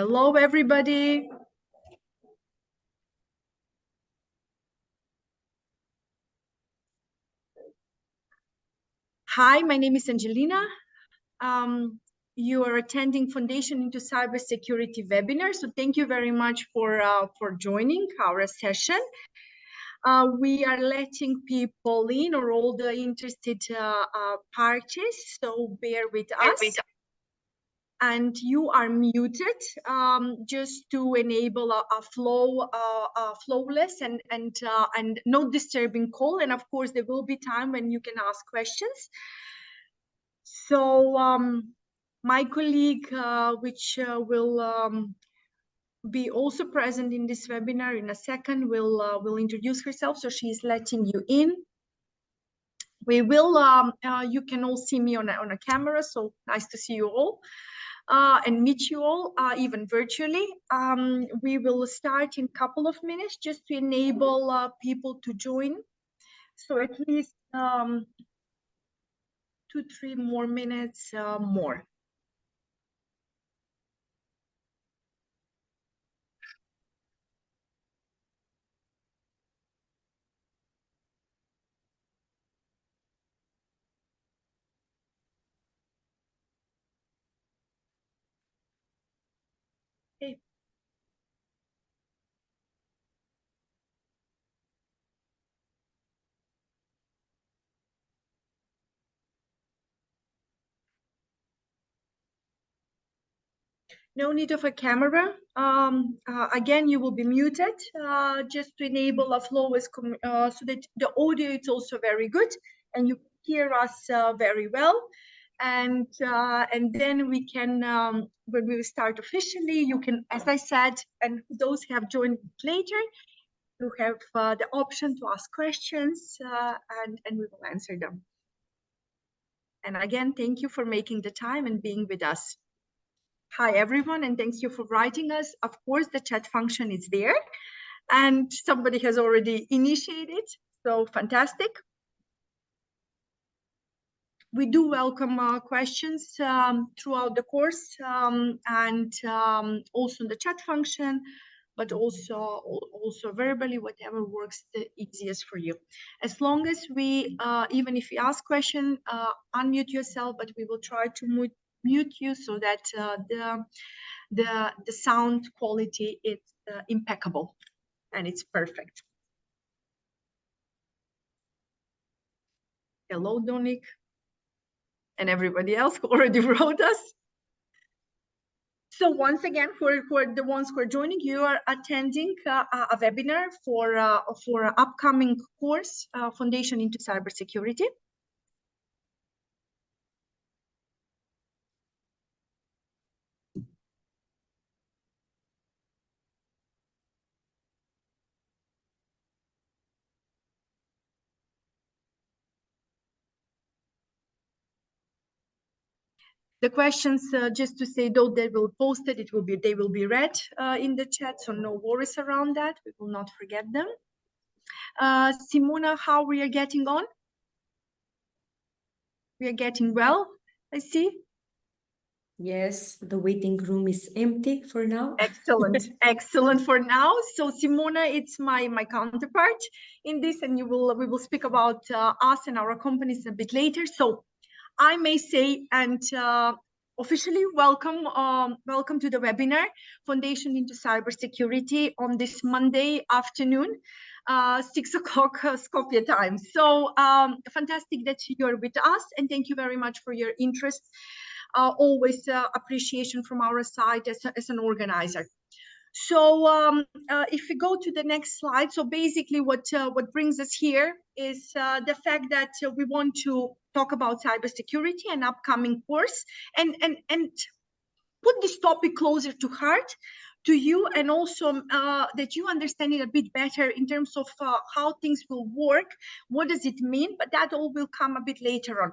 Hello, everybody. Hi, my name is Angelina. You are attending Foundation into Cybersecurity webinar. So thank you very much for joining our session. We are letting people in, or all the interested parties, so bear with us. And you are muted just to enable a flowless and no disturbing call. And of course, there will be time when you can ask questions. So my colleague, which will be also present in this webinar in a second, will introduce herself. So she's letting you in. We will. You can all see me on a camera. So nice to see you all. And meet you all, even virtually. We will start in a couple of minutes just to enable people to join. So at least 2-3 more minutes more. Okay. No need of a camera. Again, you will be muted just to enable a flow so that the audio is also very good and you hear us very well. And then we can, when we start officially, you can, as I said, and those who have joined later, you have the option to ask questions and we will answer them. And again, thank you for making the time and being with us. Hi, everyone, and thank you for writing us. Of course, the chat function is there, and somebody has already initiated, so fantastic. We do welcome questions throughout the course and also in the chat function, but also verbally, whatever works the easiest for you. As long as we, even if you ask question, unmute yourself, but we will try to mute you so that the sound quality is impeccable and it's perfect. Hello, Donik, and everybody else who already wrote us. So once again, for the ones who are joining, you are attending a webinar for an upcoming course, Foundation into Cybersecurity. The questions, just to say, though they will post it, they will be read in the chat, so no worries around that. We will not forget them. Simona, how we are getting on? We are getting well, I see. Yes, the waiting room is empty for now. Excellent, excellent for now. So Simona, it's my counterpart in this, and we will speak about us and our companies a bit later. So I may say, and officially welcome to the webinar, Foundation into Cybersecurity, on this Monday afternoon, 6 o'clock Skopje time. So fantastic that you're with us, and thank you very much for your interest. Always appreciation from our side as an organizer. So if we go to the next slide, so basically what brings us here is the fact that we want to talk about cybersecurity and upcoming course and put this topic closer to heart to you, and also that you understand it a bit better in terms of how things will work, what does it mean, but that all will come a bit later on.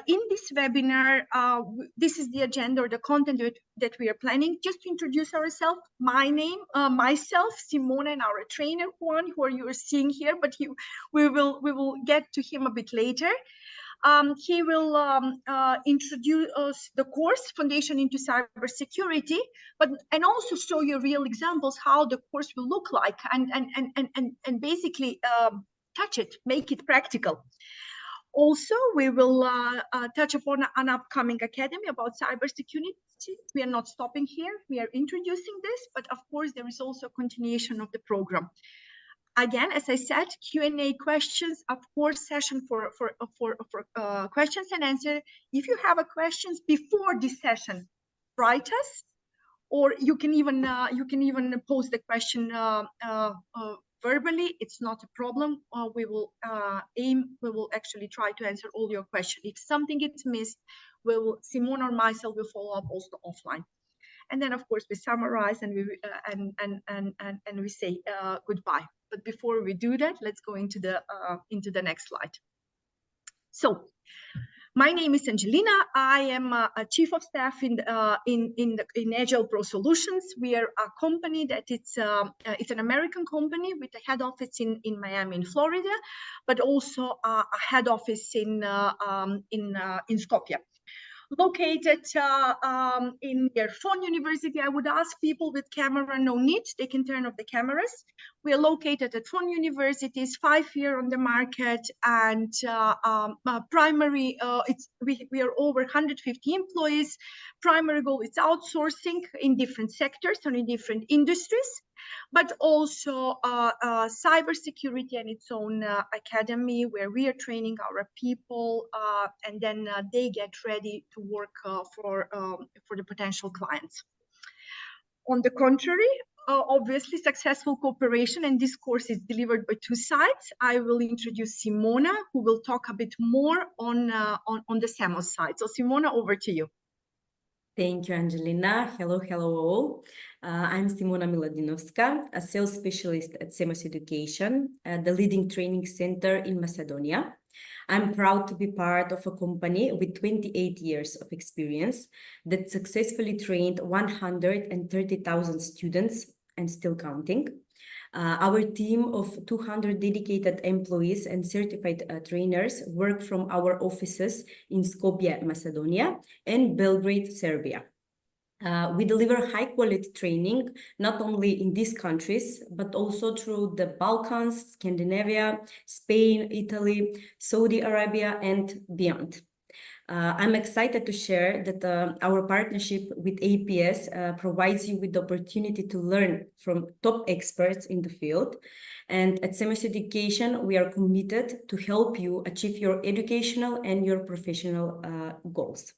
In this webinar, this is the agenda or the content that we are planning. Just to introduce ourselves, my name, myself, Simona, and our trainer Juan, who you are seeing here, but we will get to him a bit later. He will introduce the course Foundation into Cybersecurity, and also show you real examples how the course will look like, and basically touch it, make it practical. Also, we will touch upon an upcoming academy about cybersecurity. We are not stopping here. We are introducing this, but of course, there is also a continuation of the program. Again, as I said, Q&A questions, of course, session for questions and answers. If you have a questions before this session, write us, or you can even pose the question verbally. It's not a problem. We will actually try to answer all your questions. If something gets missed, Simona or myself will follow up also offline. And then, of course, we summarize and we say goodbye. But before we do that, let's go into the next slide. So, my name is Angelina. I am a chief of staff in Agile Pro Solutions. We are a company that it's an American company with a head office in Miami, in Florida, but also a head office in Skopje. Located in their phone university. I would ask people with camera, no need, they can turn off the cameras. We are located at phone universities, 5 years on the market, and primary, we are over 150 employees. Primary goal is outsourcing in different sectors and in different industries, but also cybersecurity and its own academy where we are training our people, and then they get ready to work for the potential clients. On the contrary, obviously successful cooperation, and this course is delivered by two sides. I will introduce Simona, who will talk a bit more on the SEMOS side. So Simona, over to you. Thank you, Angelina. Hello all. I'm Simona Miladinovska, a sales specialist at Cybersecurity, the leading training center in Macedonia. I'm proud to be part of a company with 28 years of experience that successfully trained 130,000 students and still counting. Our team of 200 dedicated employees and certified trainers work from our offices in Skopje, Macedonia, and Belgrade, Serbia. We deliver high-quality training, not only in these countries, but also through the Balkans, Scandinavia, Spain, Italy, Saudi Arabia, and beyond. I'm excited to share that our partnership with APS provides you with the opportunity to learn from top experts in the field. And at SEMOS Education, we are committed to help you achieve your educational and your professional goals.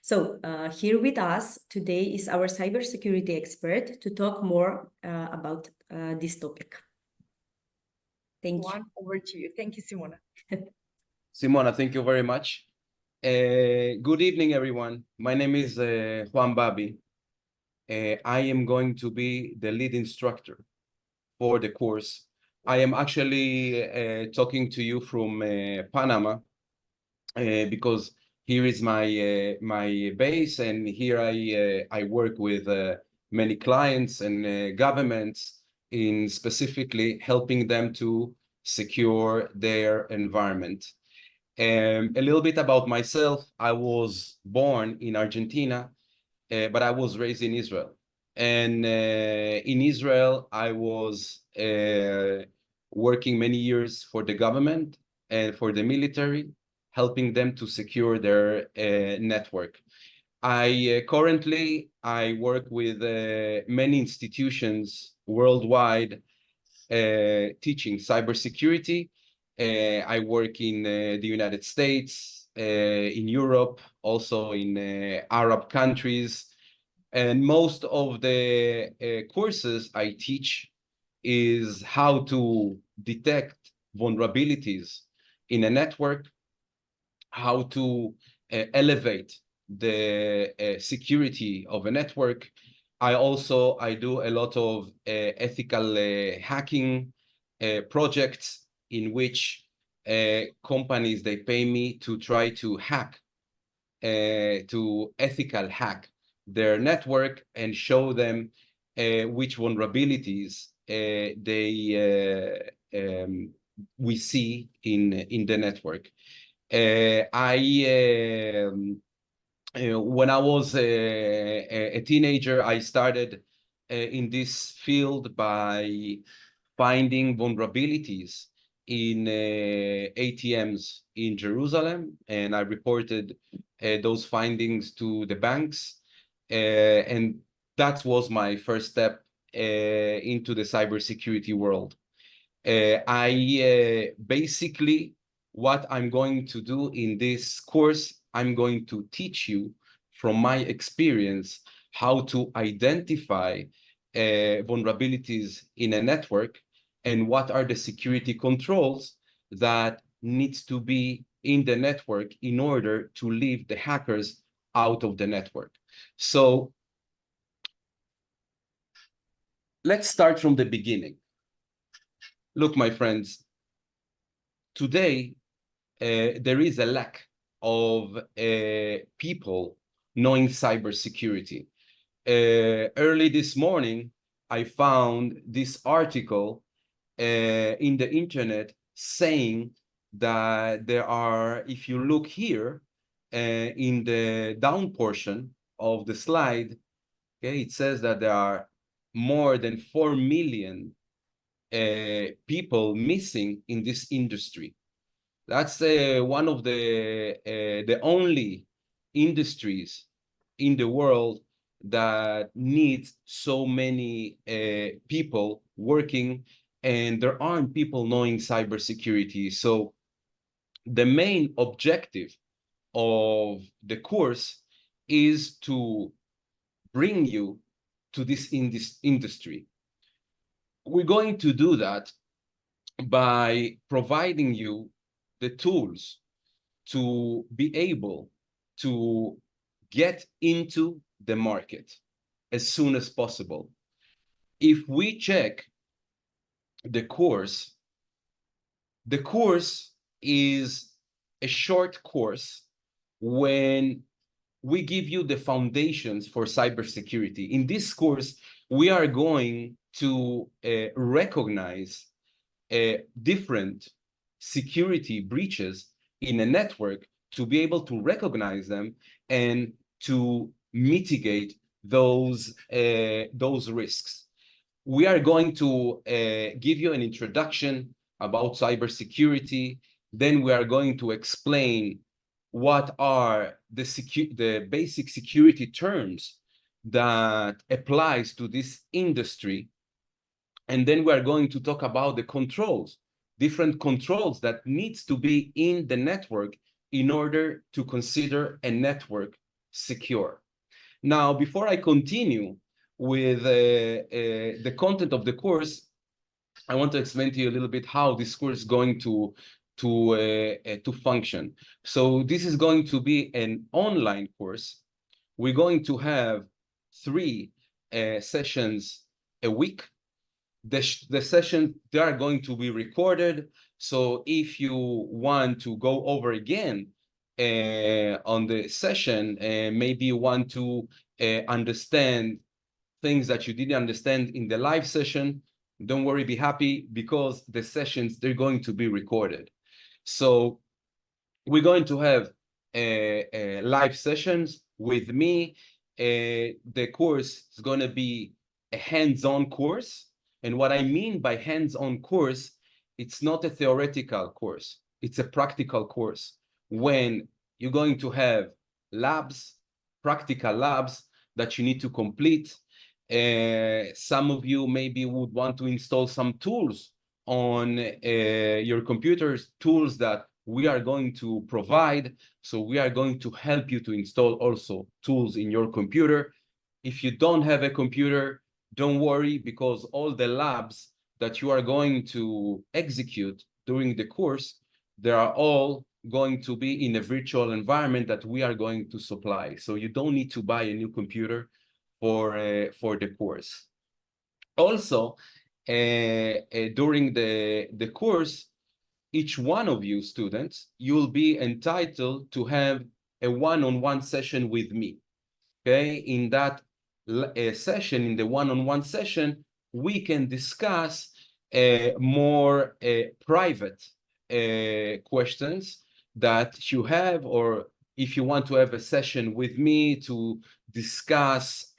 So here with us today is our cybersecurity expert to talk more about this topic. Thank you. Over to you. Thank you, Simona. Simona, thank you very much. Good evening, everyone. My name is Juan Babi. I am going to be the lead instructor for the course. I am actually talking to you from Panama because here is my base, and here I work with many clients and governments in specifically helping them to secure their environment. A little bit about myself. I was born in Argentina, but I was raised in Israel. And in Israel, I was working many years for the government and for the military, helping them to secure their network. Currently, I work with many institutions worldwide teaching cybersecurity. I work in the United States, in Europe, also in Arab countries. And most of the courses I teach is how to detect vulnerabilities in a network, how to elevate the security of a network. I do a lot of ethical hacking projects in which companies, they pay me to try to hack, to ethical hack their network and show them which vulnerabilities we see in the network. When I was a teenager, I started in this field by finding vulnerabilities in ATMs in Jerusalem, and I reported those findings to the banks, and that was my first step into the cybersecurity world. Basically, what I'm going to do in this course, I'm going to teach you from my experience how to identify vulnerabilities in a network and what are the security controls that needs to be in the network in order to leave the hackers out of the network. So let's start from the beginning. Look, my friends, today, there is a lack of people knowing cybersecurity. Early this morning, I found this article in the internet saying that there are, if you look here in the down portion of the slide, okay, it says that there are more than 4 million people missing in this industry. That's one of the only industries in the world that needs so many people working, and there aren't people knowing cybersecurity. So the main objective of the course is to bring you to this industry. We're going to do that by providing you the tools to be able to get into the market as soon as possible. If we check the course is a short course when we give you the foundations for cybersecurity. In this course, we are going to recognize different security breaches in a network to be able to recognize them and to mitigate those risks. We are going to give you an introduction about cybersecurity. Then we are going to explain what are the basic security terms that applies to this industry. And then we are going to talk about the controls, different controls that needs to be in the network in order to consider a network secure. Now, before I continue with the content of the course, I want to explain to you a little bit how this course is going to function. So this is going to be an online course. We're going to have 3 sessions a week. The sessions, they are going to be recorded. So if you want to go over again on the session, maybe you want to understand things that you didn't understand in the live session, don't worry, be happy, because the sessions, they're going to be recorded. So we're going to have live sessions with me. The course is going to be a hands-on course. And what I mean by hands-on course, it's not a theoretical course. It's a practical course. When you're going to have labs, practical labs that you need to complete. Some of you maybe would want to install some tools on your computers, tools that we are going to provide. So we are going to help you to install also tools in your computer. If you don't have a computer, don't worry, because all the labs that you are going to execute during the course, they are all going to be in a virtual environment that we are going to supply. So you don't need to buy a new computer for the course. Also, during the course, each one of you students, you'll be entitled to have a one-on-one session with me. Okay, in that session, in the one-on-one session, we can discuss more private questions that you have, or if you want to have a session with me to discuss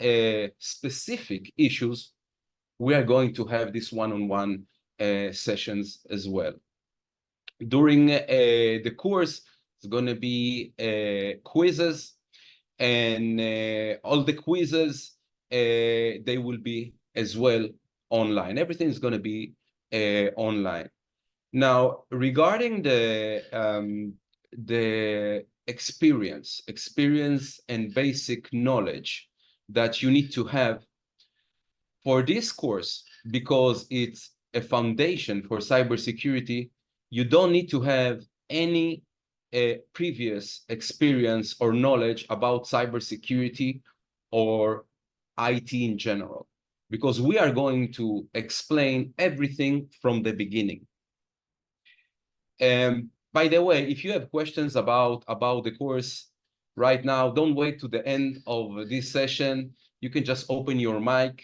specific issues, we are going to have this one-on-one sessions as well. During the course, it's going to be quizzes, and all the quizzes, they will be as well online. Everything is going to be online. Now, regarding the experience and basic knowledge that you need to have for this course, because it's a foundation for cybersecurity, you don't need to have any previous experience or knowledge about cybersecurity or IT in general, because we are going to explain everything from the beginning. By the way, if you have questions about the course right now, don't wait to the end of this session. You can just open your mic,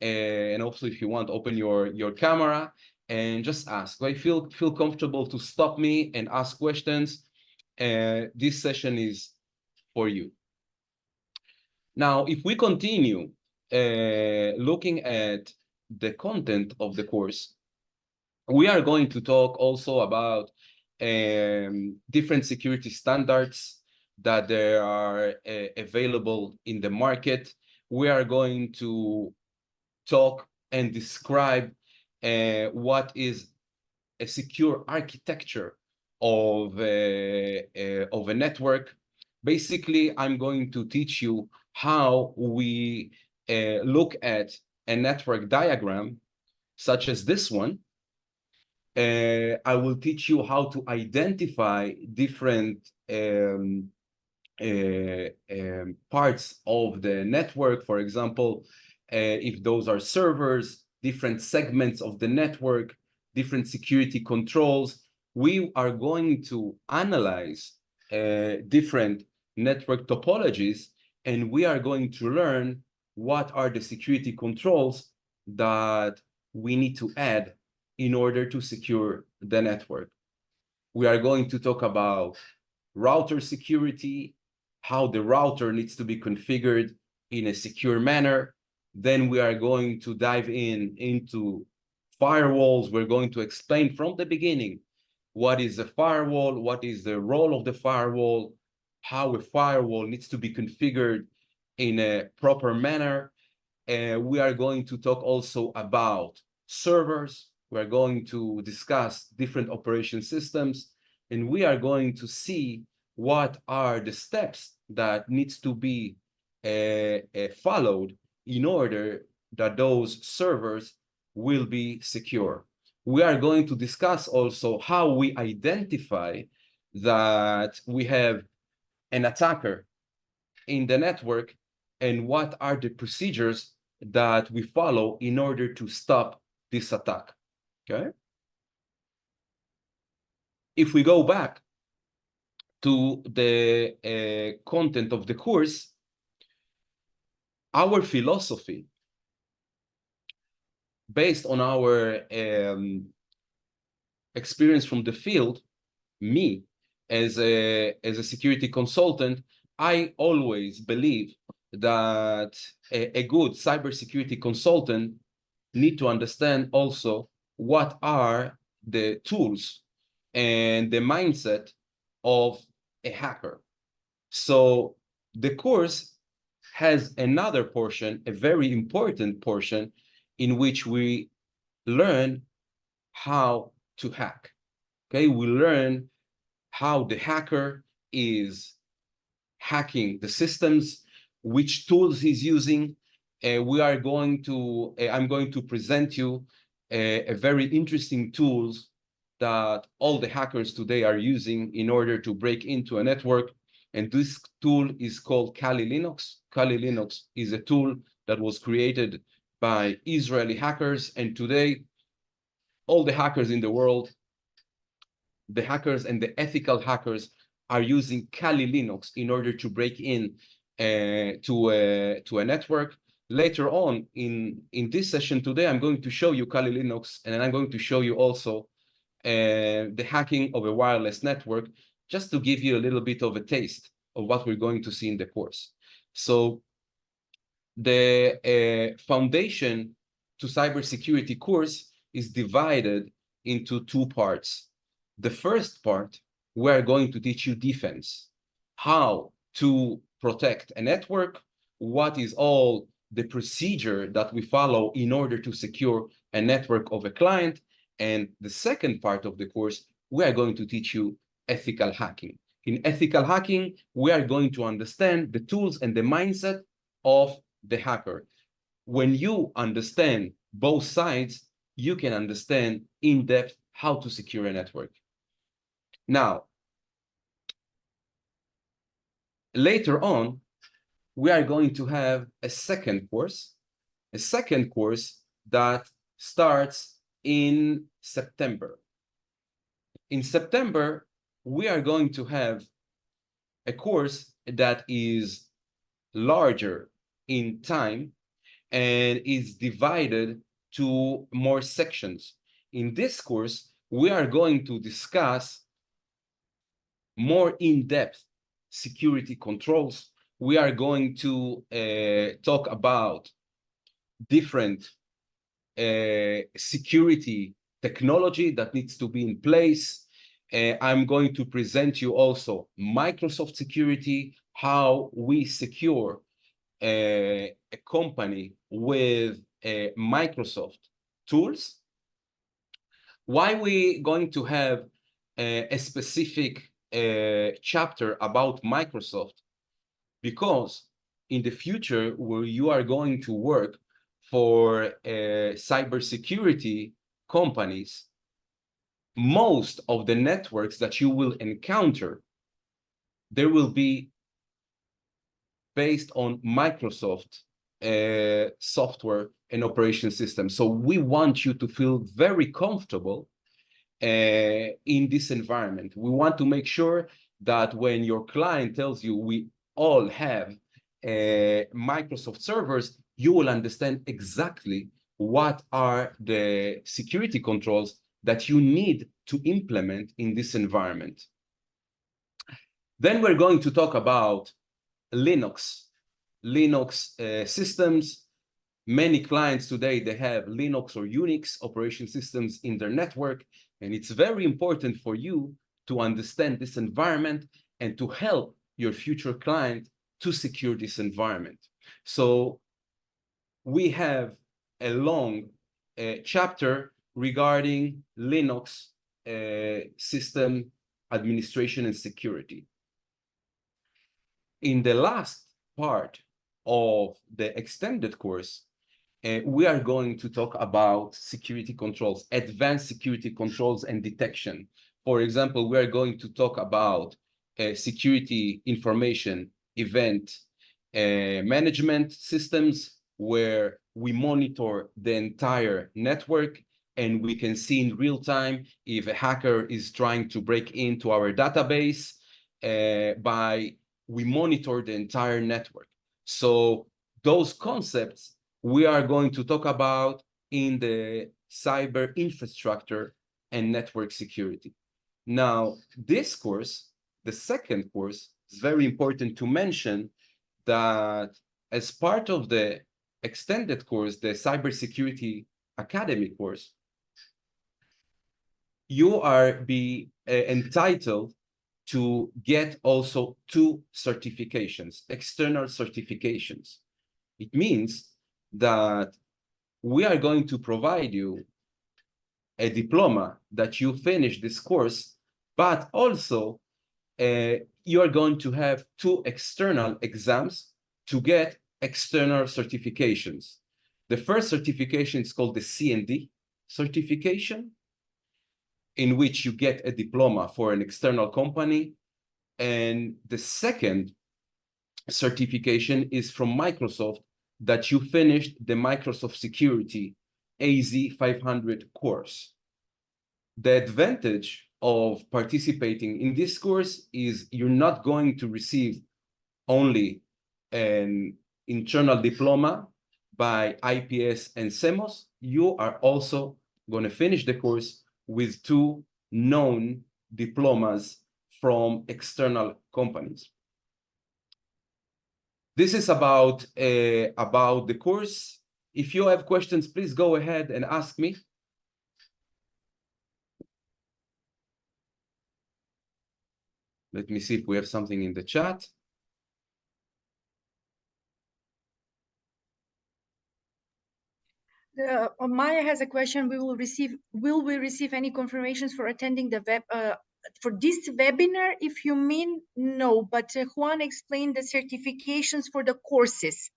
and also if you want, open your camera and just ask. Like, feel comfortable to stop me and ask questions. This session is for you. Now, if we continue looking at the content of the course, we are going to talk also about different security standards that there are available in the market. We are going to talk and describe what is a secure architecture of a network. Basically, I'm going to teach you how we look at a network diagram, such as this one. I will teach you how to identify different parts of the network. For example, if those are servers, different segments of the network, different security controls. We are going to analyze different network topologies, and we are going to learn what are the security controls that we need to add in order to secure the network. We are going to talk about router security, how the router needs to be configured in a secure manner. Then we are going to dive into firewalls. We're going to explain from the beginning what is a firewall, what is the role of the firewall, how a firewall needs to be configured in a proper manner. We are going to talk also about servers. We're going to discuss different operation systems, and we are going to see what are the steps that needs to be followed in order that those servers will be secure. We are going to discuss also how we identify that we have an attacker in the network and what are the procedures that we follow in order to stop this attack. Okay. If we go back to the content of the course, our philosophy, based on our experience from the field, me as a security consultant, I always believe that a good cybersecurity consultant need to understand also what are the tools and the mindset of a hacker. So the course has another portion, a very important portion, in which we learn how to hack. Okay, we learn how the hacker is hacking the systems, which tools he's using. I'm going to present you a very interesting tools that all the hackers today are using in order to break into a network. And this tool is called Kali Linux. Kali Linux is a tool that was created by Israeli hackers. And today, all the hackers in the world, the hackers and the ethical hackers, are using Kali Linux in order to break in to a network. Later on in this session today, I'm going to show you Kali Linux, and then I'm going to show you also the hacking of a wireless network, just to give you a little bit of a taste of what we're going to see in the course. So the foundation to cybersecurity course is divided into two parts. The first part, we're going to teach you defense, how to protect a network, what is all the procedure that we follow in order to secure a network of a client. And the second part of the course, we are going to teach you ethical hacking. In ethical hacking, we are going to understand the tools and the mindset of the hacker. When you understand both sides, you can understand in depth how to secure a network. Now, later on, we are going to have a second course that starts in September. In September, we are going to have a course that is larger in time and is divided to more sections. In this course, we are going to discuss more in-depth security controls. We are going to talk about different security technology that needs to be in place. I'm going to present you also Microsoft security, how we secure a company with Microsoft tools. Why we going to have a specific chapter about Microsoft? Because in the future, where you are going to work for cybersecurity companies, most of the networks that you will encounter, there will be based on Microsoft software and operation system. So we want you to feel very comfortable in this environment. We want to make sure that when your client tells you we all have Microsoft servers, you will understand exactly what are the security controls that you need to implement in this environment. Then we're going to talk about Linux systems. Many clients today, they have Linux or Unix operation systems in their network, and it's very important for you to understand this environment and to help your future client to secure this environment. So we have a long chapter regarding Linux system administration and security. In the last part of the extended course, we are going to talk about security controls, advanced security controls and detection. For example, we are going to talk about security information event management systems, where we monitor the entire network and we can see in real time if a hacker is trying to break into our database. We monitor the entire network. So those concepts we are going to talk about in the cyber infrastructure and network security. Now, this course, the second course, is very important to mention that as part of the extended course, the Cybersecurity Academy course, you are entitled to get also 2 certifications, external certifications. It means that we are going to provide you a diploma that you finish this course, but also you are going to have 2 external exams to get external certifications. The first certification is called the C&D certification, in which you get a diploma for an external company. And the second certification is from Microsoft, that you finished the Microsoft Security AZ500 course. The advantage of participating in this course is you're not going to receive only an internal diploma by IPS and CEMOS. You are also going to finish the course with 2 known diplomas from external companies. This is about the course. If you have questions, please go ahead and ask me. Let me see if we have something in the chat. Maya has a question. Will we receive any confirmations for attending the for this webinar? If you mean no, but Juan explained the certifications for the courses.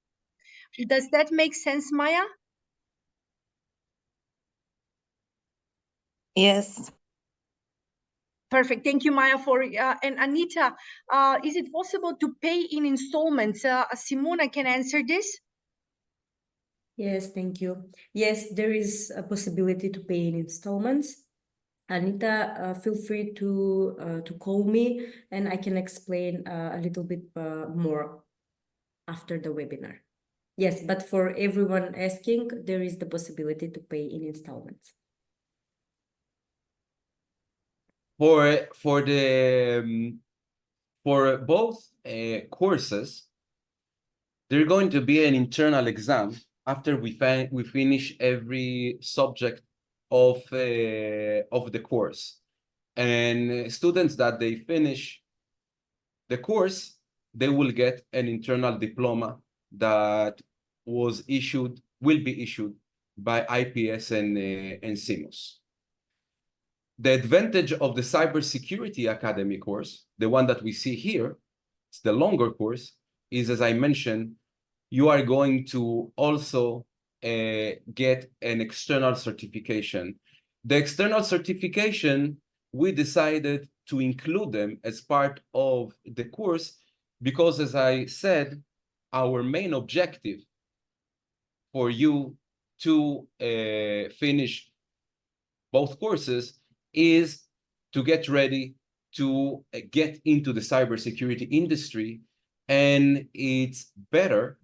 Does that make sense, Maya? Yes. Perfect. Thank you, Maya. And Anita, is it possible to pay in installments? Simona can answer this. Yes, thank you. Yes, there is a possibility to pay in installments. Anita, feel free to call me and I can explain a little bit more after the webinar. Yes, but for everyone asking, there is the possibility to pay in installments. For both courses, there's going to be an internal exam after we finish every subject of the course. And students that they finish the course, they will get an internal diploma that will be issued by IPS and CMOS. The advantage of the Cybersecurity Academy course, the one that we see here, it's the longer course, is, as I mentioned, you are going to also get an external certification. The external certification, we decided to include them as part of the course because, as I said, our main objective for you to finish both courses is to get ready to get into the cybersecurity industry. And it's better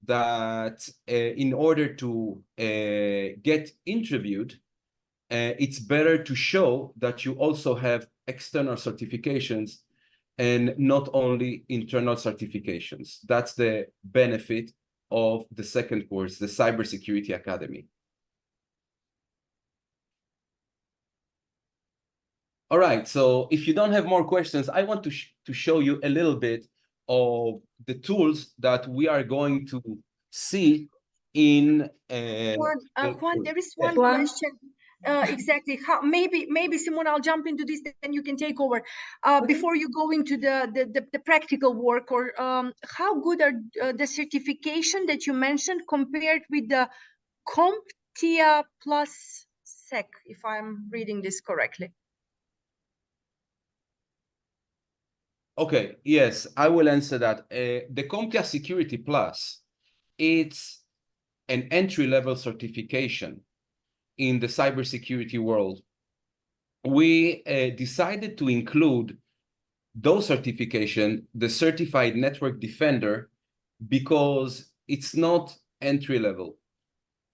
that in order to get interviewed, it's better to show that you also have external certifications and not only internal certifications. That's the benefit of the second course, the Cybersecurity Academy. All right, so if you don't have more questions, I want to show you a little bit of the tools that we are going to see in Juan, there is one Juan? question. Exactly. How maybe Simona, I'll jump into this, then you can take over. Before you go into the practical work, or how good are the certification that you mentioned compared with the CompTIA plus SEC, if I'm reading this correctly? Okay, yes, I will answer that. The CompTIA Security Plus, it's an entry-level certification in the cybersecurity world. We decided to include those certification, the Certified Network Defender, because it's not entry-level.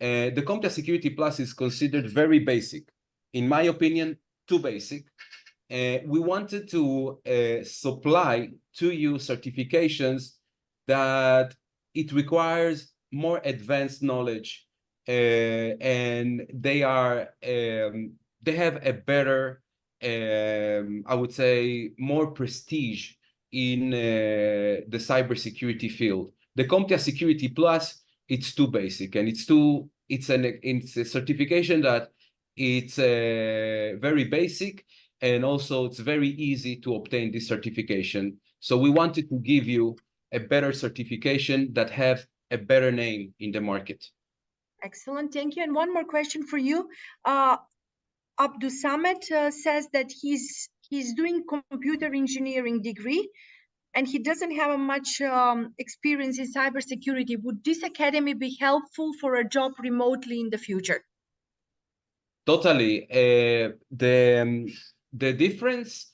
The CompTIA Security Plus is considered very basic. In my opinion, too basic. We wanted to supply to you certifications that it requires more advanced knowledge, and they have a better, I would say, more prestige in the cybersecurity field. The CompTIA Security Plus, it's too basic, and it's a certification that it's very basic, and also it's very easy to obtain this certification. So we wanted to give you a better certification that have a better name in the market. Excellent, thank you. And one more question for you. Abdul Samet says that he's doing computer engineering degree, and he doesn't have much experience in cybersecurity. Would this academy be helpful for a job remotely in the future? Totally. The difference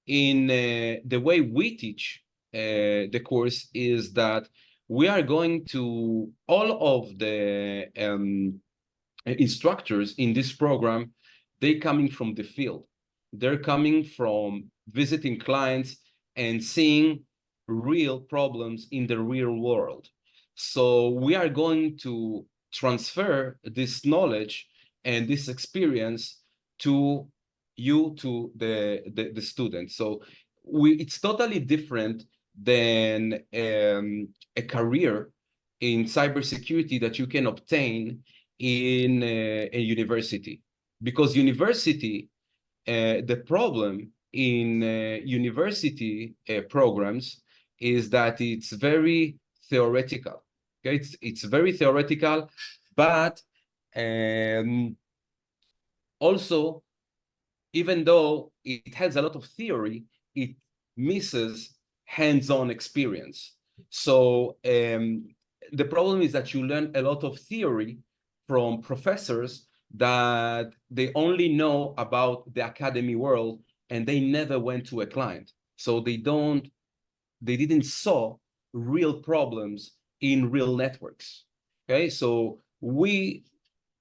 in the way we teach the course is that we are going to, all of the instructors in this program, they coming from the field. they're coming from visiting clients and seeing real problems in the real world. So we are going to transfer this knowledge and this experience to you, to the students. So it's totally different than a career in cybersecurity that you can obtain in a university. Because university, the problem in university programs is that it's very theoretical. Okay, it's very theoretical, but also, even though it has a lot of theory, it misses hands-on experience. So the problem is that you learn a lot of theory from professors that they only know about the academy world and they never went to a client. So they didn't saw real problems in real networks. Okay, so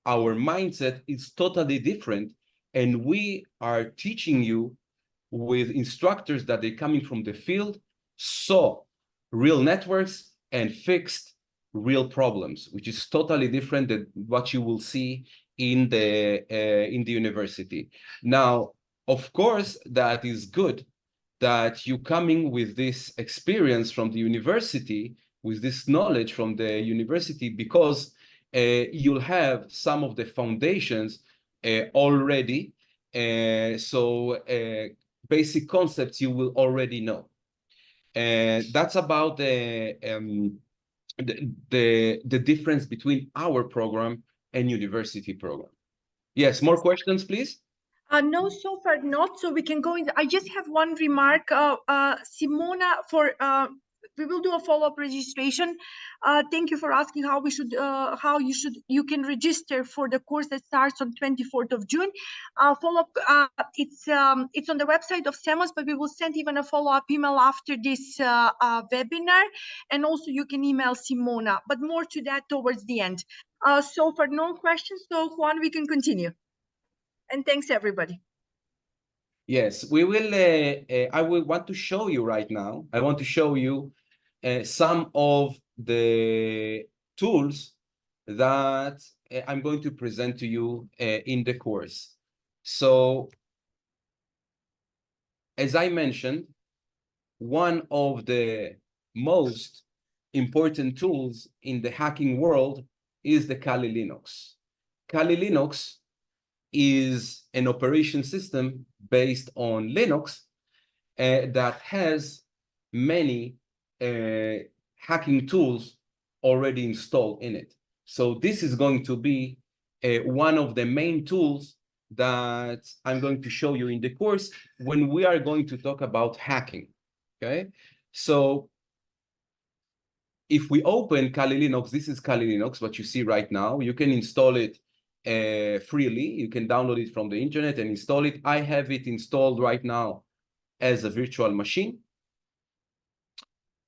our mindset is totally different, and we are teaching you with instructors that they're coming from the field, saw real networks and fixed real problems, which is totally different than what you will see in the university. Now, of course, that is good that you coming with this experience from the university, with this knowledge from the university, because you'll have some of the foundations already. So basic concepts you will already know. And that's about the difference between our program and university program. Yes, more questions, please. No, so far not. So we can go in. I just have one remark. Simona, we will do a follow-up registration. Thank you for asking how you can register for the course that starts on 24th of June. Follow-up, it's on the website of SEMOS, but we will send even a follow-up email after this webinar. And also you can email Simona, but more to that towards the end. So far, no questions. So Juan, we can continue. And thanks, everybody. Yes, we will. I will want to show you right now. I want to show you some of the tools that I'm going to present to you in the course. So, as I mentioned, one of the most important tools in the hacking world is the Kali Linux. Kali Linux is an operation system based on Linux that has many hacking tools already installed in it. So this is going to be one of the main tools that I'm going to show you in the course when we are going to talk about hacking. Okay, so if we open Kali Linux, this is Kali Linux, what you see right now. You can install it freely. You can download it from the internet and install it. I have it installed right now as a virtual machine.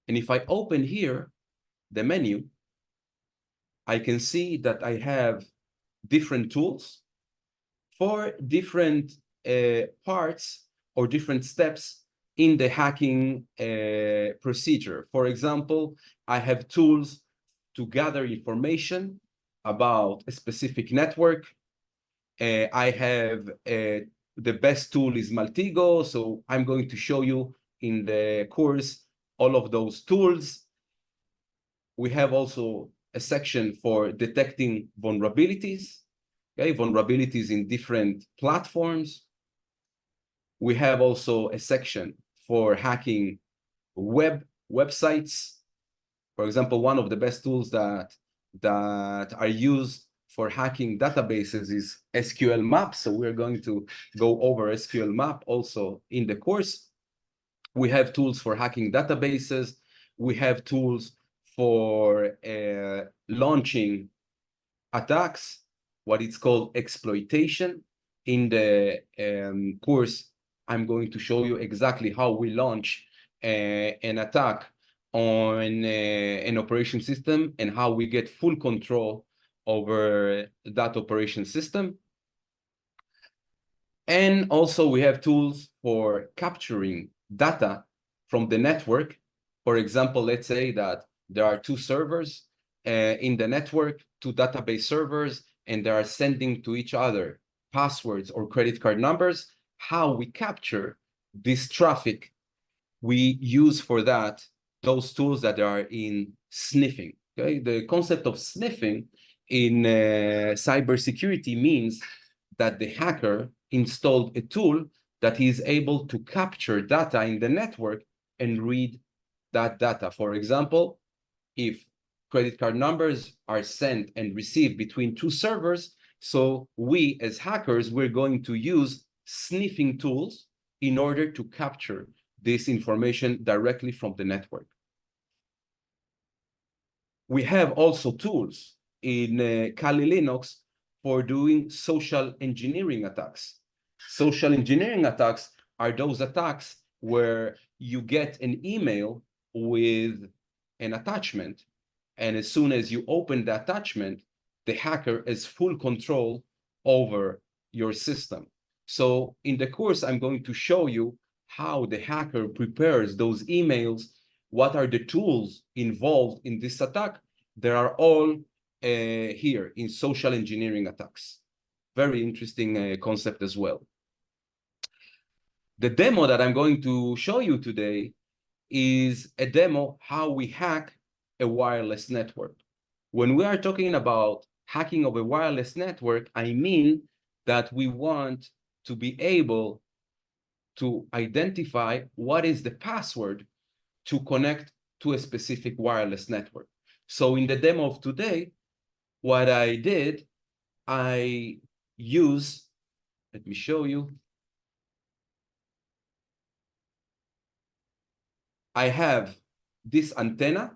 And if I open here the menu, I can see that I have different tools for different parts or different steps in the hacking procedure. For example, I have tools to gather information about a specific network. I have the best tool is Maltigo, so I'm going to show you in the course all of those tools. We have also a section for detecting vulnerabilities, okay, vulnerabilities in different platforms. We have also a section for hacking websites. For example, one of the best tools that are used for hacking databases is SQL Map. So we're going to go over SQL Map also in the course. We have tools for hacking databases. We have tools for launching attacks, what it's called exploitation. In the course, I'm going to show you exactly how we launch an attack on an operation system and how we get full control over that operation system. And also we have tools for capturing data from the network. For example, let's say that there are two servers in the network, two database servers, and they are sending to each other passwords or credit card numbers. How we capture this traffic, we use for that those tools that are in sniffing. Okay, the concept of sniffing in cybersecurity means that the hacker installed a tool that is able to capture data in the network and read that data. For example, if credit card numbers are sent and received between two servers, so we as hackers, we're going to use sniffing tools in order to capture this information directly from the network. We have also tools in Kali Linux for doing social engineering attacks. Social engineering attacks are those attacks where you get an email with an attachment, and as soon as you open the attachment, the hacker has full control over your system. So in the course, I'm going to show you how the hacker prepares those emails, what are the tools involved in this attack. They are all here in social engineering attacks. Very interesting concept as well. The demo that I'm going to show you today is a demo how we hack a wireless network. When we are talking about hacking of a wireless network, I mean that we want to be able to identify what is the password to connect to a specific wireless network. So in the demo of today, what I did, I use, let me show you. I have this antenna.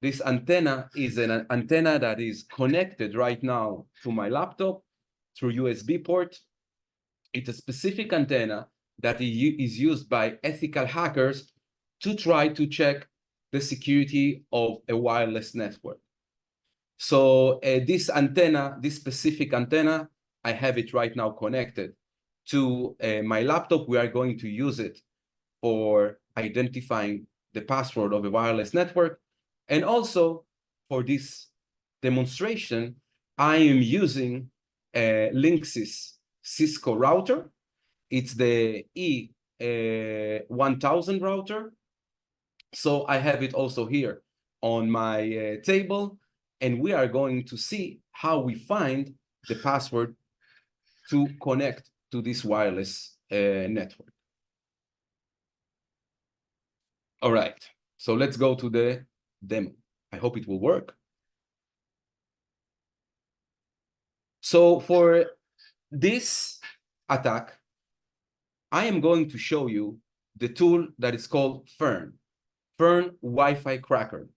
This antenna is an antenna that is connected right now to my laptop through USB port. It's a specific antenna that is used by ethical hackers to try to check the security of a wireless network. So this antenna, this specific antenna, I have it right now connected to my laptop. We are going to use it for identifying the password of a wireless network. And also for this demonstration, I am using a Linksys Cisco router. It's the E1000 router. So I have it also here on my table, and we are going to see how we find the password to connect to this wireless network. All right, so let's go to the demo. I hope it will work. So for this attack, I am going to show you the tool that is called Fern Wi-Fi Cracker.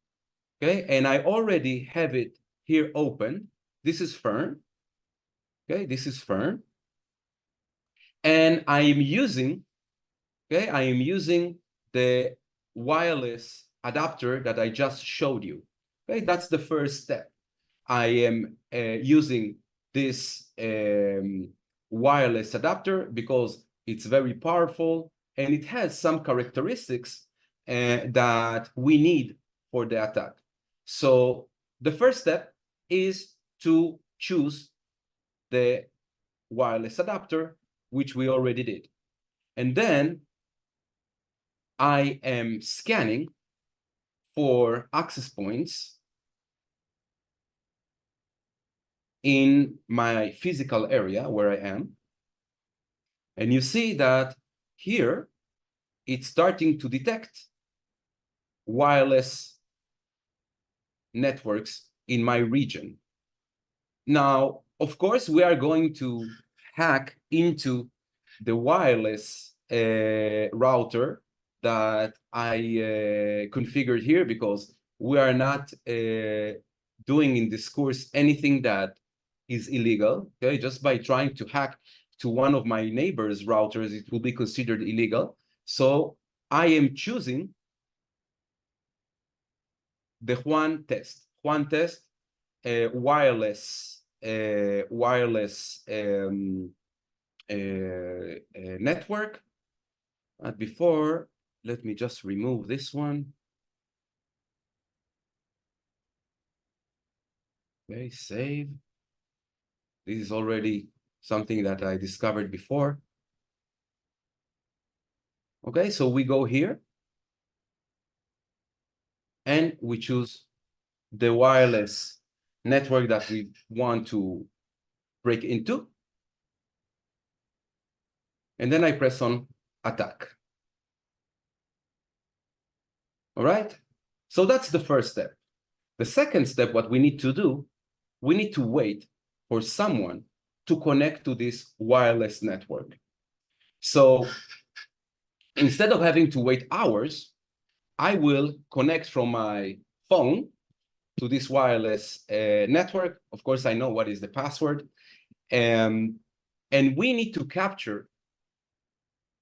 Okay, and I already have it here open. This is Fern. Okay, this is Fern. And I am using, the wireless adapter that I just showed you. Okay, that's the first step. I am using this wireless adapter because it's very powerful and it has some characteristics that we need for the attack. So the first step is to choose the wireless adapter, which we already did. And then I am scanning for access points in my physical area where I am. And you see that here, it's starting to detect wireless networks in my region. Now, of course, we are going to hack into the wireless router that I configured here, because we are not doing in this course anything that is illegal. Okay, just by trying to hack to one of my neighbor's routers, it will be considered illegal. So I am choosing the Juan test. Juan test, wireless network. But before, let me just remove this one. Okay, save. This is already something that I discovered before. Okay, so we go here and we choose the wireless network that we want to break into. And then I press on attack. All right, so that's the first step. The second step, what we need to do, we need to wait for someone to connect to this wireless network. So instead of having to wait hours, I will connect from my phone to this wireless network. Of course, I know what is the password. And we need to capture,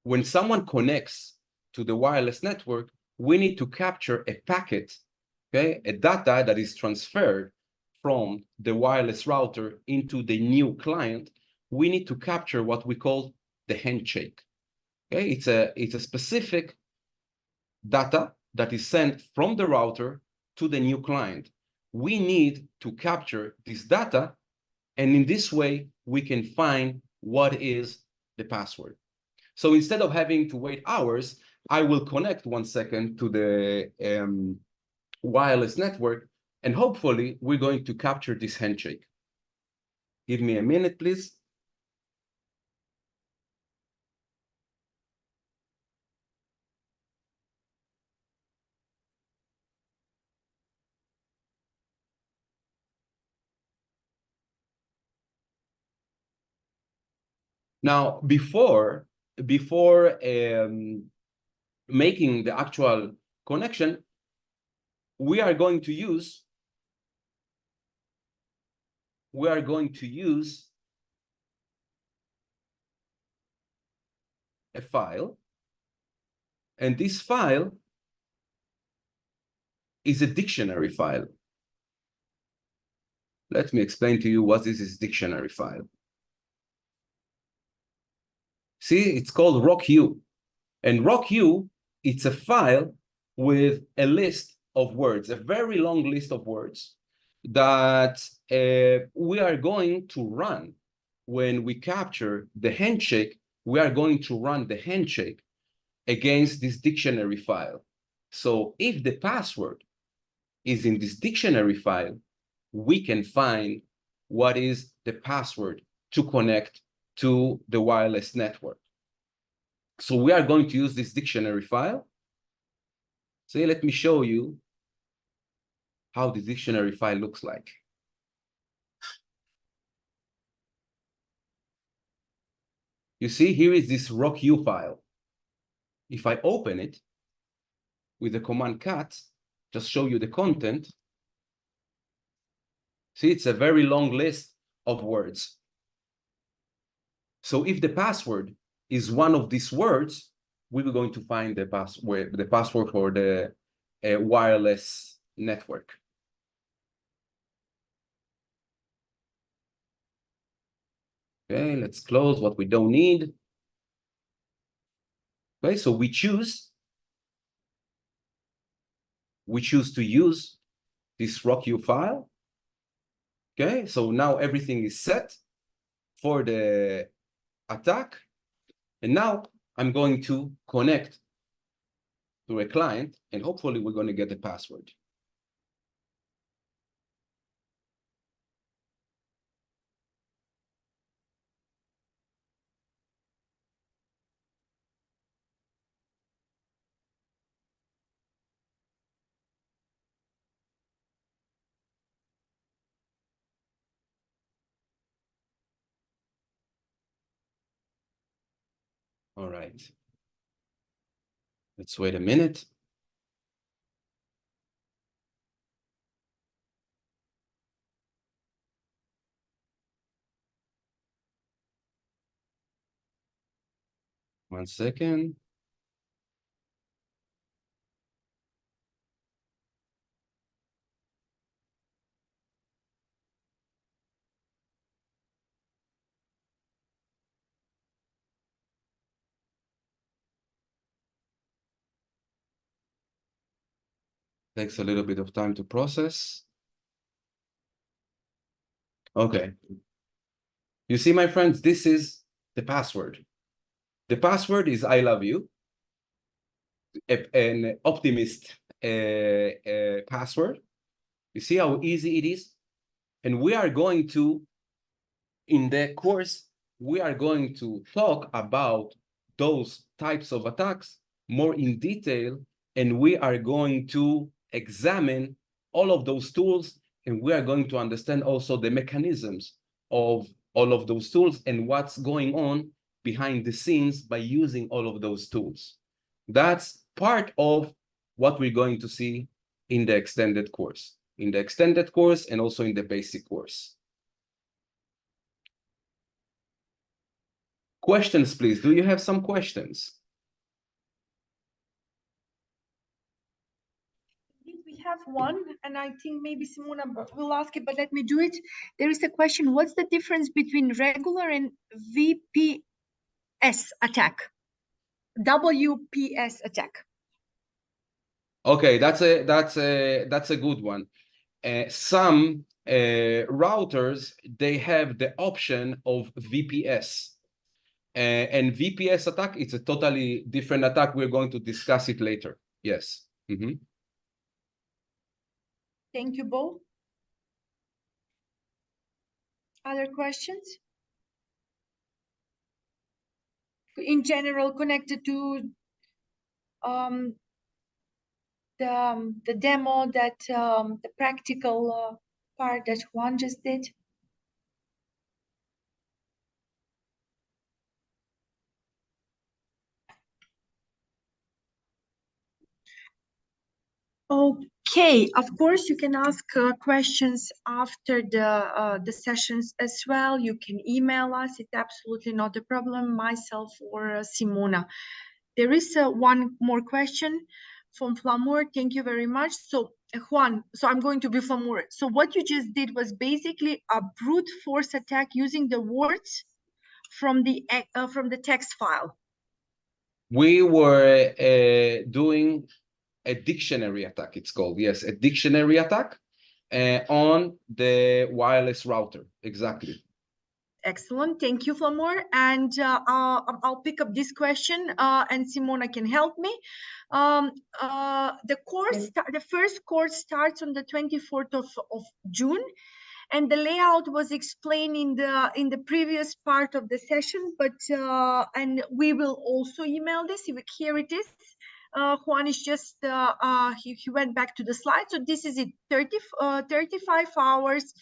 when someone connects to the wireless network, we need to capture a packet, okay, a data that is transferred from the wireless router into the new client. We need to capture what we call the handshake. Okay, it's a specific data that is sent from the router to the new client. We need to capture this data, and in this way, we can find what is the password. So instead of having to wait hours, I will connect 1 second to the wireless network, and hopefully we're going to capture this handshake. Give me a minute, please. Now, before making the actual connection, we are going to use a file, and this file is a dictionary file. Let me explain to you what this is dictionary file. See, it's called RockU. And RockU, it's a file with a list of words, a very long list of words that we are going to run when we capture the handshake. We are going to run the handshake against this dictionary file. So if the password is in this dictionary file, we can find what is the password to connect to the wireless network. So we are going to use this dictionary file. So let me show you how the dictionary file looks like. You see, here is this RockU file. If I open it with the command cat, just show you the content. See, it's a very long list of words. So if the password is one of these words, we're going to find the password for the wireless network. Okay, let's close what we don't need. Okay, so we choose to use this RockU file. Okay, so now everything is set for the attack. And now I'm going to connect to a client, and hopefully we're going to get the password. All right. Let's wait a minute. One second. Takes a little bit of time to process. Okay. You see, my friends, this is the password. The password is I love you, an optimist password. You see how easy it is? And we are going to, in the course, we are going to talk about those types of attacks more in detail, and we are going to examine all of those tools, and we are going to understand also the mechanisms of all of those tools and what's going on behind the scenes by using all of those tools. That's part of what we're going to see in the extended course, and also in the basic course. Questions, please. Do you have some questions? We have one, and I think maybe Simona will ask it, but let me do it. There is a question: what's the difference between regular and VPS attack? WPS attack. Okay, that's a good one. Some routers, they have the option of VPS. And VPS attack, it's a totally different attack. We're going to discuss it later. Yes. Mm-hmm. Thank you both. Other questions? In general, connected to the demo, that the practical part that Juan just did. Okay, of course you can ask questions after the sessions as well. You can email us. It's absolutely not a problem, myself or Simona. There is one more question from Flamur. Thank you very much. So Juan, so I'm going to be Flamur. So what you just did was basically a brute force attack using the words from the text file. We were doing a dictionary attack, it's called. Yes, a dictionary attack on the wireless router. Exactly. Excellent. Thank you, Flamur. And I'll pick up this question and Simona can help me. The first course starts on the 24th of June. And the layout was explained in the previous part of the session, but and we will also email this. Here it is. Juan is just he went back to the slide. So this is it. 35 hours.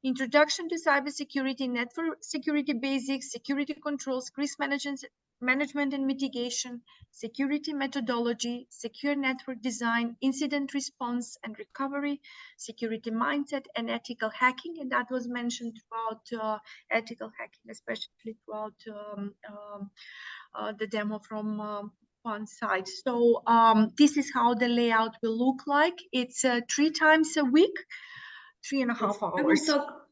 Introduction to cybersecurity, network security basics, security controls, risk management and mitigation, security methodology, secure network design, incident response and recovery, security mindset, and ethical hacking. And that was mentioned throughout ethical hacking, especially throughout the demo from one side. So this is how the layout will look like. It's 3 times a week. 3.5 hours.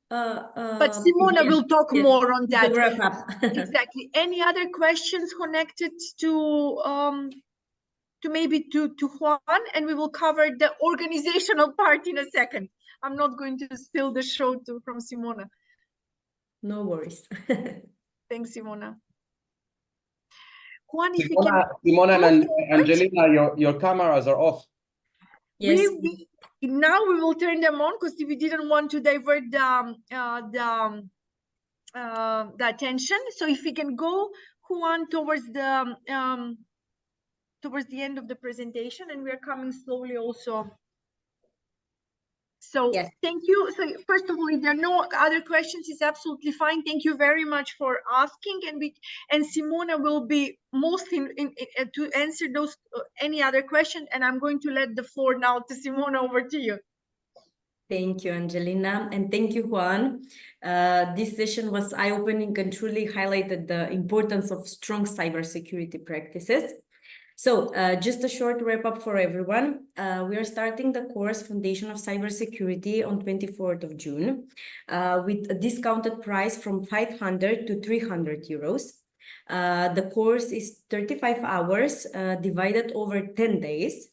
But Simona will talk more on that. The wrap up. Exactly. Any other questions connected to maybe to Juan, and we will cover the organizational part in a second. I'm not going to steal the show from Simona. No worries. Thanks, Simona. Juan, if Simona and Angelina, your cameras are off. Yes. Now we will turn them on because we didn't want to divert the attention. So if we can go, Juan, towards the end of the presentation, and we are coming slowly also. So yes. Thank you. So first of all, if there are no other questions, it's absolutely fine. Thank you very much for asking, and Simona will be mostly to answer those any other question. And I'm going to let the floor now to Simona. Over to you. Thank you, Angelina, and thank you, Juan. This session was eye-opening and truly highlighted the importance of strong cybersecurity practices. So just a short wrap-up for everyone. We are starting the course Foundation of Cybersecurity on 24th of June with a discounted price from 500 to 300 euros. The course is 35 hours divided over 10 days.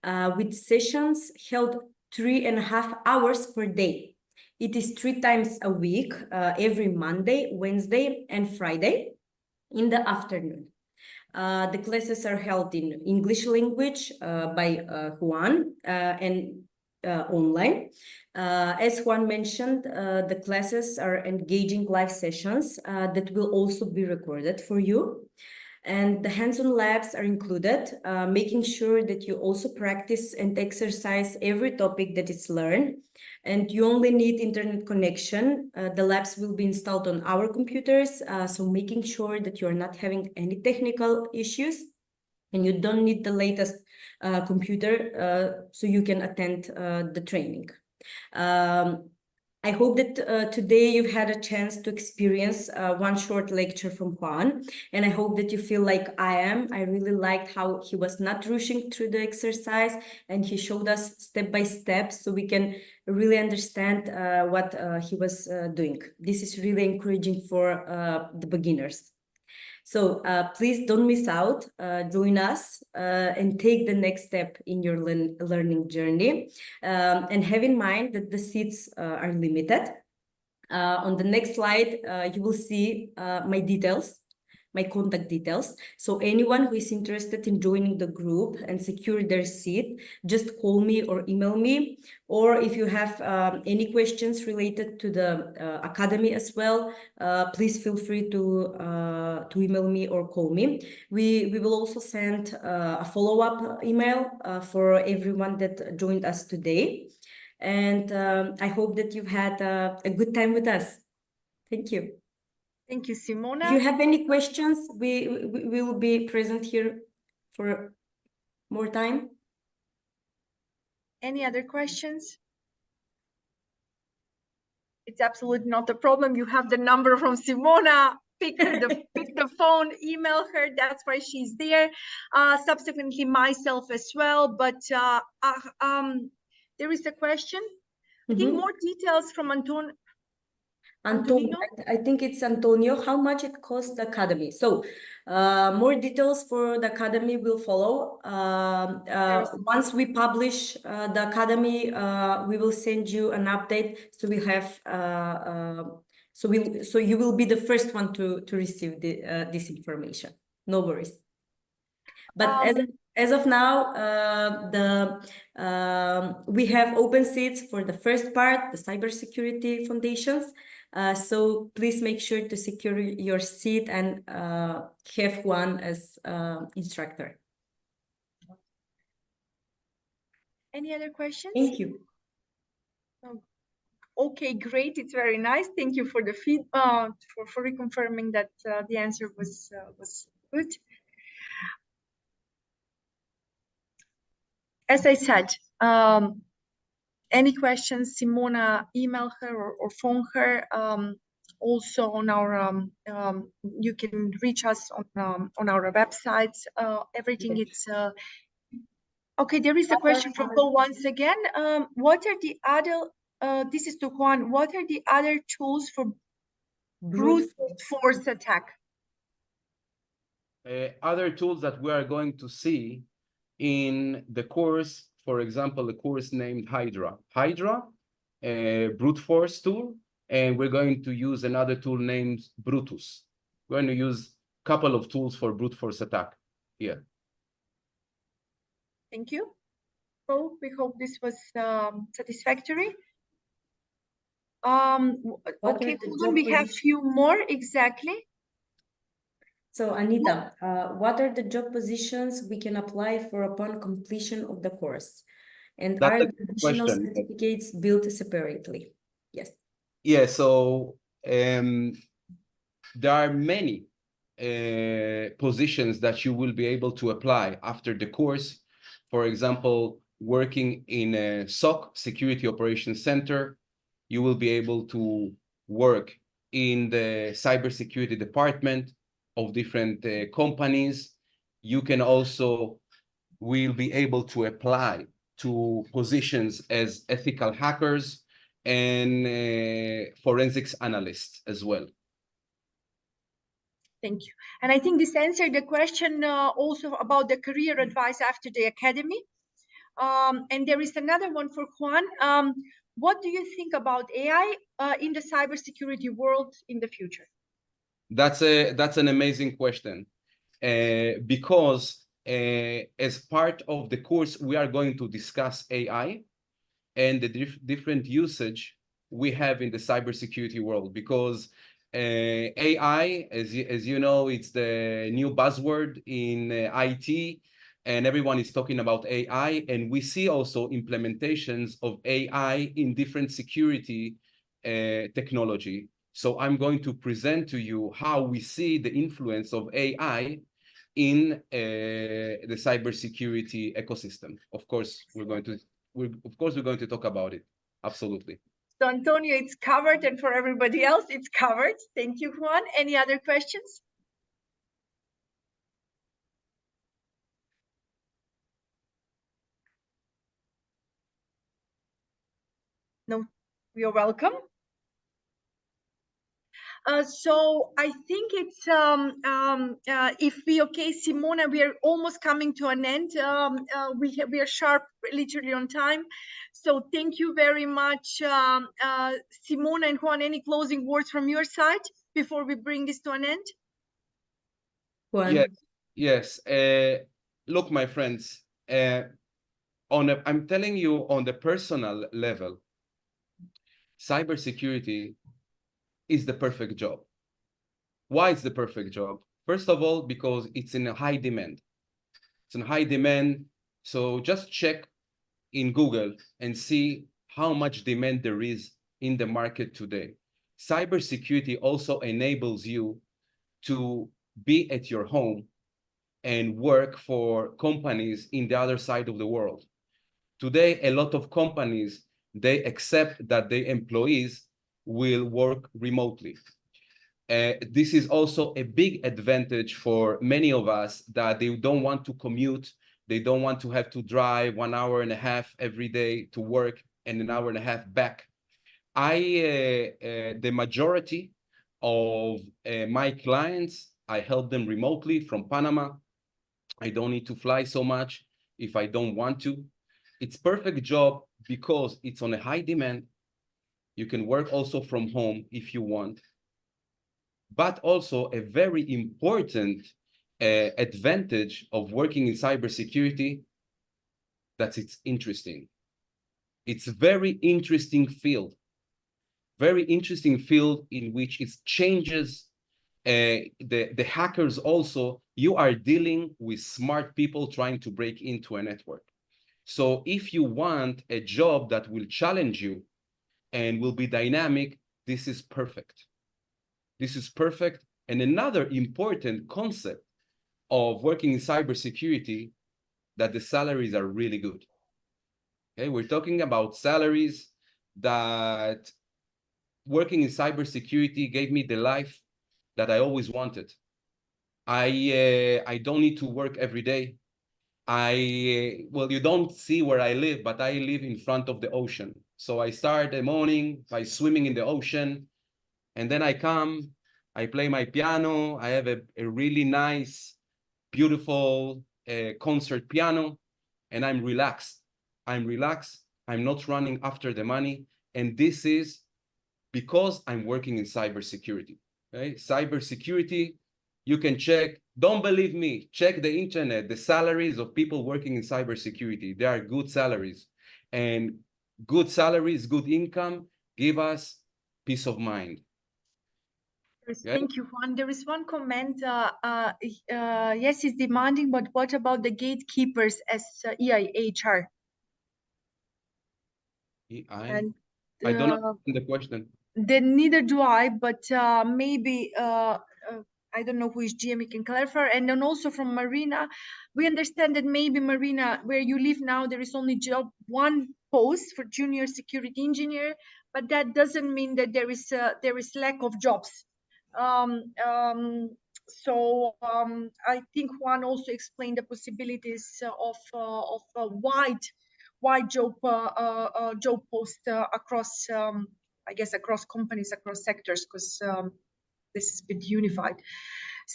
with sessions held 3.5 hours per day. It is 3 times a week, every Monday, Wednesday, and Friday in the afternoon. The classes are held in English language by Juan and online. As Juan mentioned, the classes are engaging live sessions that will also be recorded for you. And the hands-on labs are included, making sure that you also practice and exercise every topic that is learned. And you only need internet connection. The labs will be installed on our computers, so making sure that you're not having any technical issues, and you don't need the latest computer, so you can attend the training. I hope that today you've had a chance to experience one short lecture from Juan, and I hope that you feel like I am. I really liked how he was not rushing through the exercise, and he showed us step by step so we can really understand what he was doing. This is really encouraging for the beginners. So please don't miss out, join us and take the next step in your learning journey. And have in mind that the seats are limited. On the next slide, you will see my details, my contact details. So anyone who is interested in joining the group and secure their seat, just call me or email me. Or if you have any questions related to the academy as well, please feel free to email me or call me. We will also send a follow-up email for everyone that joined us today. And I hope that you've had a good time with us. Thank you. Thank you, Simona. If you have any questions, we will be present here for more time. Any other questions? It's absolutely not a problem. You have the number from Simona. Pick the phone, email her. That's why she's there. Subsequently, myself as well. But there is a question. I think more details from Antonio. I think it's Antonio. How much it costs the academy? So more details for the academy will follow. Once we publish the academy, we will send you an update. So we have so you will be the first one to receive this information. No worries. But as of now, we have open seats for the first part, the cybersecurity foundations. So please make sure to secure your seat and have one as instructor. Any other questions? Thank you. Okay, great. It's very nice. Thank you for the for reconfirming that the answer was good. As I said, any questions, Simona, email her or phone her. Also on our, you can reach us on our websites. Everything it's okay. There is a question from Paul once again. What are the other? This is to Juan. What are the other tools for brute force attack? Other tools that we are going to see in the course, for example, the course named Hydra. Hydra, a brute force tool, and we're going to use another tool named Brutus. We're going to use a couple of tools for brute force attack here. Thank you. So we hope this was satisfactory. Okay, hold on. We have a few more exactly. So Anita, what are the job positions we can apply for upon completion of the course? And are the additional certificates built separately? Yes. Yeah, so there are many positions that you will be able to apply after the course. For example, working in a SOC, Security Operations Center, you will be able to work in the cybersecurity department of different companies. You can also will be able to apply to positions as ethical hackers and forensics analysts as well. Thank you. And I think this answered the question also about the career advice after the academy. And there is another one for Juan. What do you think about AI in the cybersecurity world in the future? That's an amazing question, because as part of the course, we are going to discuss AI and the different usage we have in the cybersecurity world. Because AI, as you know, it's the new buzzword in IT, and everyone is talking about AI. And we see also implementations of AI in different security technology. So I'm going to present to you how we see the influence of AI in the cybersecurity ecosystem. Of course, we're going to talk about it. Absolutely. So Antonio, it's covered, and for everybody else, it's covered. Thank you, Juan. Any other questions? No, you're welcome. So I think it's if we okay, Simona, we are almost coming to an end. We are sharp, literally on time. So thank you very much, Simona and Juan. Any closing words from your side before we bring this to an end? Juan. Yes. Look, my friends, I'm telling you on the personal level, cybersecurity is the perfect job. Why it's the perfect job? First of all, because it's in a high demand. It's in high demand. So just check in Google and see how much demand there is in the market today. Cybersecurity also enables you to be at your home and work for companies in the other side of the world. Today, a lot of companies, they accept that their employees will work remotely. This is also a big advantage for many of us, that they don't want to commute. They don't want to have to drive 1.5 hours every day to work and 1.5 hours back. The majority of my clients, I help them remotely from Panama. I don't need to fly so much if I don't want to. It's perfect job because it's on a high demand. You can work also from home if you want. But also a very important advantage of working in cybersecurity, that it's interesting. It's a very interesting field. Very interesting field in which it changes the hackers also. You are dealing with smart people trying to break into a network. So if you want a job that will challenge you and will be dynamic, this is perfect. This is perfect. And another important concept of working in cybersecurity, that the salaries are really good. Okay, we're talking about salaries that working in cybersecurity gave me the life that I always wanted. I don't need to work every day. Well, you don't see where I live, but I live in front of the ocean. So I start the morning by swimming in the ocean, and then I come, I play my piano. I have a really nice, beautiful concert piano, and I'm relaxed. I'm relaxed. I'm not running after the money. And this is because I'm working in cybersecurity. Okay? Cybersecurity, you can check. Don't believe me. Check the internet. The salaries of people working in cybersecurity, they are good salaries. And good salaries, good income, give us peace of mind. Okay? Thank you, Juan. There is one comment. Yes, it's demanding, but what about the gatekeepers as EIHR? I don't understand the question. Then neither do I, but maybe I don't know who is GM, you can clarify. And then also from Marina, we understand that maybe Marina, where you live now, there is only one post for junior security engineer, but that doesn't mean that there is lack of jobs. So I think Juan also explained the possibilities of a wide job post across. I guess across companies, across sectors, because this is a bit unified.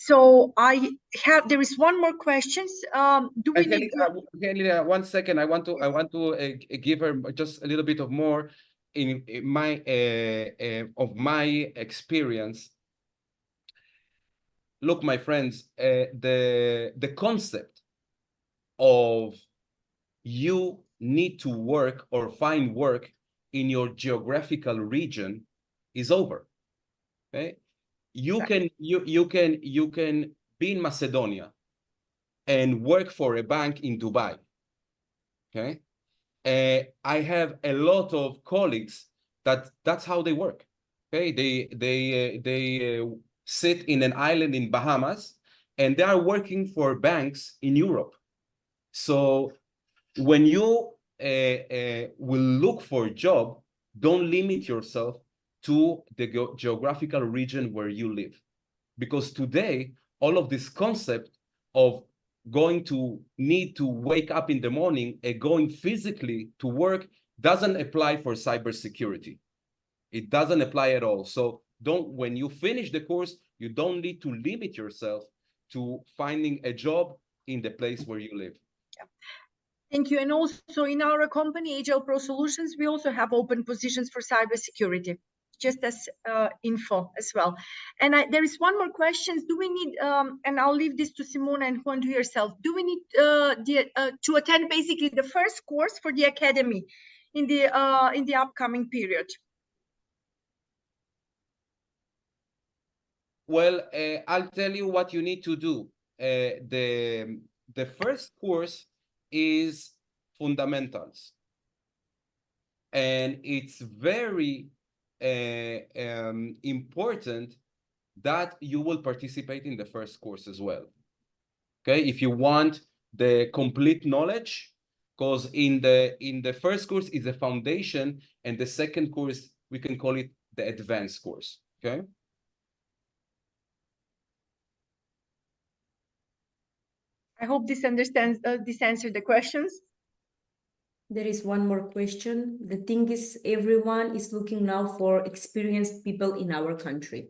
So there is one more question. Do we need Angelica, 1 second. I want to give her just a little bit of more in my of my experience. Look, my friends, the concept of you need to work or find work in your geographical region is over. Okay, you can be in Macedonia and work for a bank in Dubai. Okay, I have a lot of colleagues that's how they work. Okay, they sit in an island in Bahamas and they are working for banks in Europe. So when you will look for a job, don't limit yourself to the geographical region where you live. Because today, all of this concept of going to need to wake up in the morning and going physically to work doesn't apply for cybersecurity. It doesn't apply at all. So when you finish the course, you don't need to limit yourself to finding a job in the place where you live. Thank you. And also in our company, HL Pro Solutions, we also have open positions for cybersecurity, just as info as well. And there is one more question. Do we need, and I'll leave this to Simona and Juan to yourself, do we need to attend basically the first course for the academy in the upcoming period? Well, I'll tell you what you need to do. The first course is fundamentals. And it's very important that you will participate in the first course as well. Okay, if you want the complete knowledge, because in the first course is the foundation, and the second course, we can call it the advanced course. Okay. I hope this answered the questions. There is one more question. The thing is, everyone is looking now for experienced people in our country.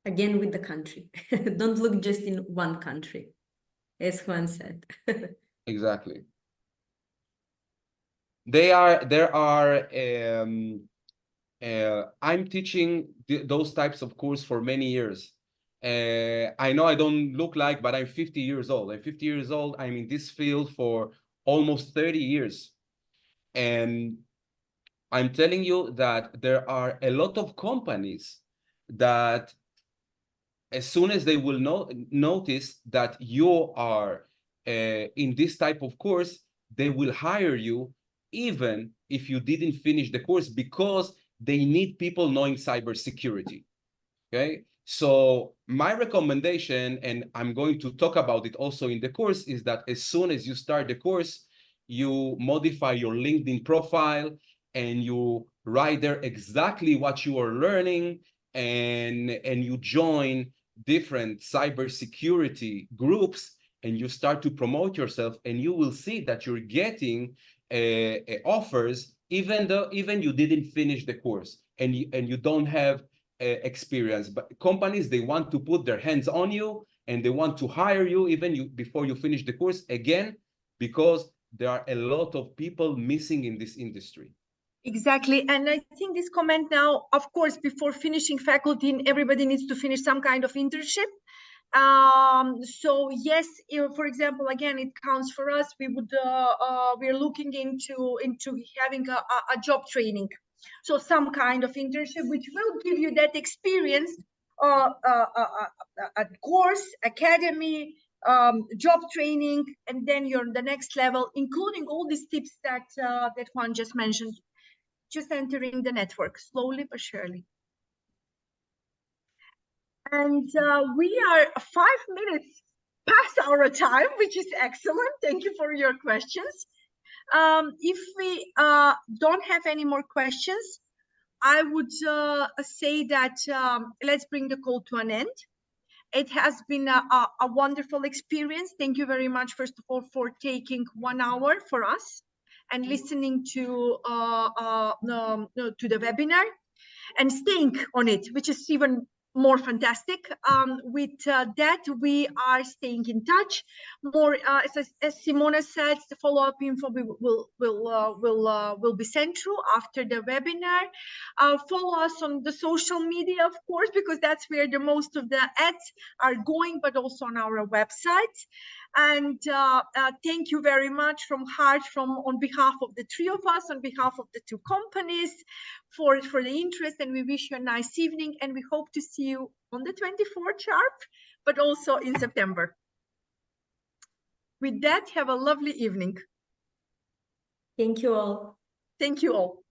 Again, with the country. Don't look just in one country, as Juan said. Exactly. There are I'm teaching those types of course for many years. I know I don't look like, but I'm 50 years old. I'm 50 years old. I'm in this field for almost 30 years. And I'm telling you that there are a lot of companies that as soon as they will notice that you are in this type of course, they will hire you even if you didn't finish the course, because they need people knowing cybersecurity. Okay, so my recommendation, and I'm going to talk about it also in the course, is that as soon as you start the course, you modify your LinkedIn profile and you write there exactly what you are learning, and you join different cybersecurity groups, and you start to promote yourself, and you will see that you're getting offers even you didn't finish the course, and you don't have experience. But companies, they want to put their hands on you and they want to hire you even before you finish the course, again, because there are a lot of people missing in this industry. Exactly. And I think this comment now, of course, before finishing faculty, everybody needs to finish some kind of internship. So yes, for example, again, it counts for us. We're looking into having a job training. So some kind of internship, which will give you that experience, a course, academy, job training, and then you're on the next level, including all these tips that Juan just mentioned. Just entering the network slowly but surely. And we are 5 minutes past our time, which is excellent. Thank you for your questions. If we don't have any more questions, I would say that let's bring the call to an end. It has been a wonderful experience. Thank you very much, first of all, for taking 1 hour for us and listening to the webinar and staying on it, which is even more fantastic. With that, we are staying in touch. More, as Simona said, the follow-up info will be sent through after the webinar. Follow us on the social media, of course, because that's where the most of the ads are going, but also on our website. And thank you very much from heart, on behalf of the three of us, on behalf of the two companies, for the interest, and we wish you a nice evening, and we hope to see you on the 24th sharp, but also in September. With that, have a lovely evening. Thank you all. Thank you all.